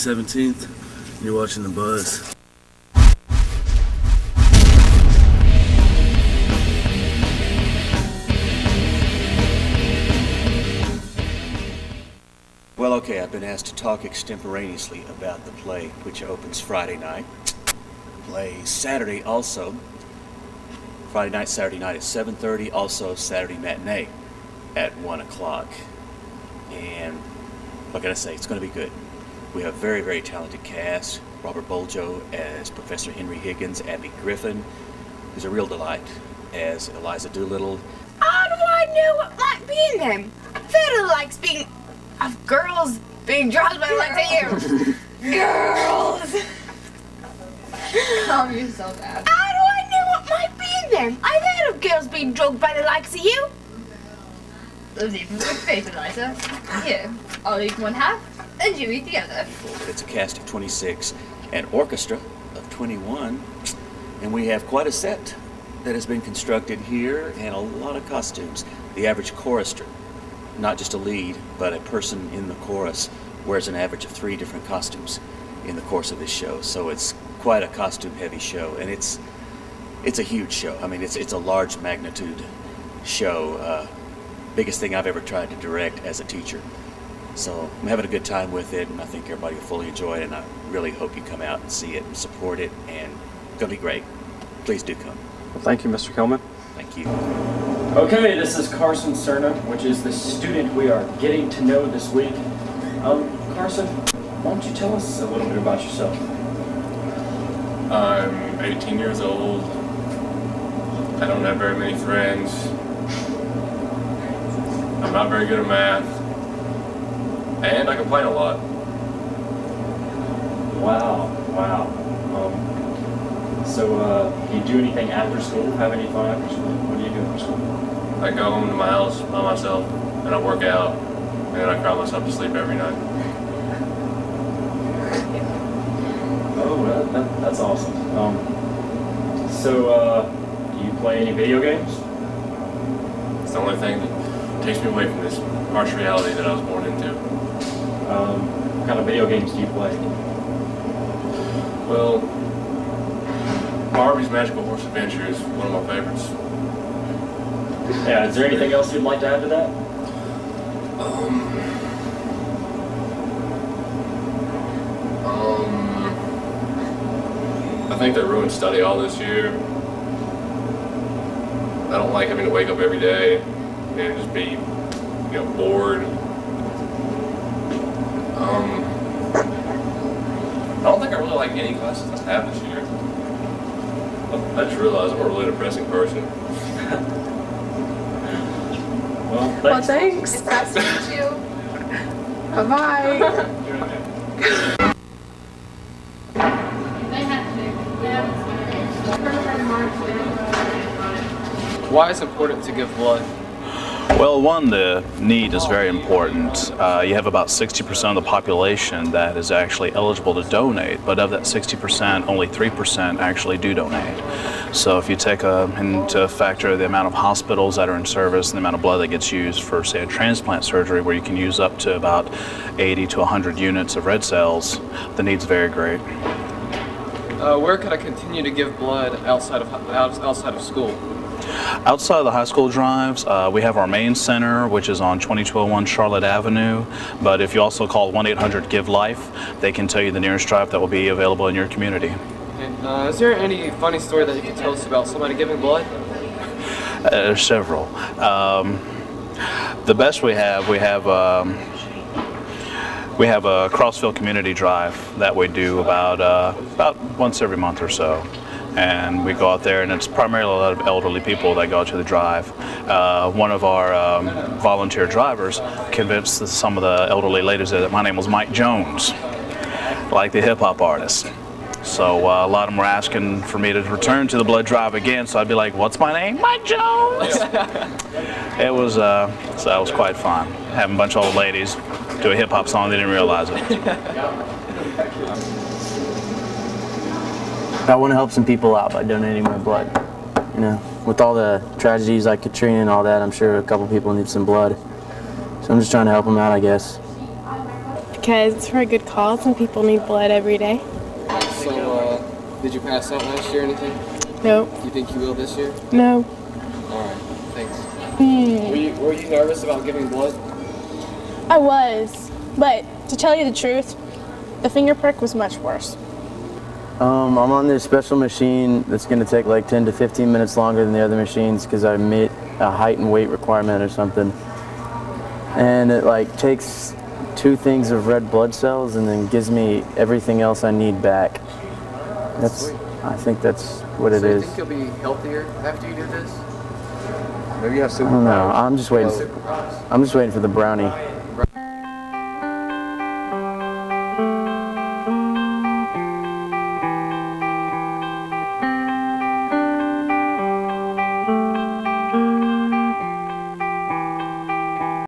17th, and you're watching The Buzz. Well, okay, I've been asked to talk extemporaneously about the play, which opens Friday night. Play Saturday also. Friday night, Saturday night at 7:30. Also Saturday matinee at 1 o'clock. And what can I say? It's going to be good. We have a very, very talented cast. Robert Boljo as Professor Henry Higgins. Abby Griffin is a real delight as Eliza Doolittle. How do I know what might be in them? Fiddle likes being... of girls being drawn by like you. Girls! Calm yourself, Abby. How do I know what might be in them? I've heard of girls being drugged by the likes of you. Lives even with faith, Eliza. Here, I'll eat one half, and you eat the other. It's a cast of 26, an orchestra of 21, and we have quite a set that has been constructed here and a lot of costumes. The average chorister, not just a lead, but a person in the chorus, wears an average of 3 different costumes in the course of this show. So it's quite a costume-heavy show, and it's a huge show. I mean, it's a large magnitude show. Biggest thing I've ever tried to direct as a teacher. So I'm having a good time with it, and I think everybody will fully enjoy it, and I really hope you come out and see it and support it, and it's going to be great. Please do come. Well, thank you, Mr. Kilman. Thank you. Okay, this is Carson Cerna, which is the student we are getting to know this week. Carson, why don't you tell us a little bit about yourself? I'm 18 years old. I don't have very many friends. I'm not very good at math. And I complain a lot. Wow. So, do you do anything after school? Have any fun after school? What do you do after school? I go home to my house by myself, and I work out, and then I cry myself to sleep every night. Oh, that's awesome. So, do you play any video games? It's the only thing that takes me away from this harsh reality that I was born into. What kind of video games do you play? Well, Barbie's Magical Horse Adventure is one of my favorites. Yeah, is there anything else you'd like to add to that? I think they ruined study hall this year. I don't like having to wake up every day and just be, bored. I don't think I really like any classes I have this year. I just realized I'm a really depressing person. Well, thanks. It's nice to meet you. Bye-bye. Why is it important to give blood? Well, one, the need is very important. You have about 60% of the population that is actually eligible to donate, but of that 60%, only 3% actually do donate. So if you take into factor the amount of hospitals that are in service and the amount of blood that gets used for, say, a transplant surgery where you can use up to about 80 to 100 units of red cells, the need's very great. Where could I continue to give blood outside of school? Outside of the high school drives, we have our main center, which is on 2201 Charlotte Avenue. But if you also call 1-800-GIVE-LIFE, they can tell you the nearest drive that will be available in your community. Okay. Is there any funny story that you can tell us about somebody giving blood? Several. The best we have a Crossville community drive that we do about once every month or so. And we go out there, and it's primarily a lot of elderly people that go to the drive. One of our volunteer drivers convinced some of the elderly ladies that my name was Mike Jones, like the hip-hop artist. So a lot of them were asking for me to return to the blood drive again, so I'd be like, what's my name? Mike Jones! It was, so that was quite fun, having a bunch of old ladies do a hip-hop song, they didn't realize it. I want to help some people out by donating my blood. With all the tragedies like Katrina and all that, I'm sure a couple people need some blood. So I'm just trying to help them out, I guess. Because it's for a good cause and people need blood every day. So, did you pass out last year or anything? Nope. You think you will this year? No. Alright, thanks. Were you nervous about giving blood? I was. But to tell you the truth, the finger prick was much worse. I'm on this special machine that's going to take like 10 to 15 minutes longer than the other machines because I met a height and weight requirement or something. And it like takes 2 things of red blood cells and then gives me everything else I need back. I think that's what it is. Do you think you'll be healthier after you do this? Maybe you have I don't know. I'm just waiting for the brownie.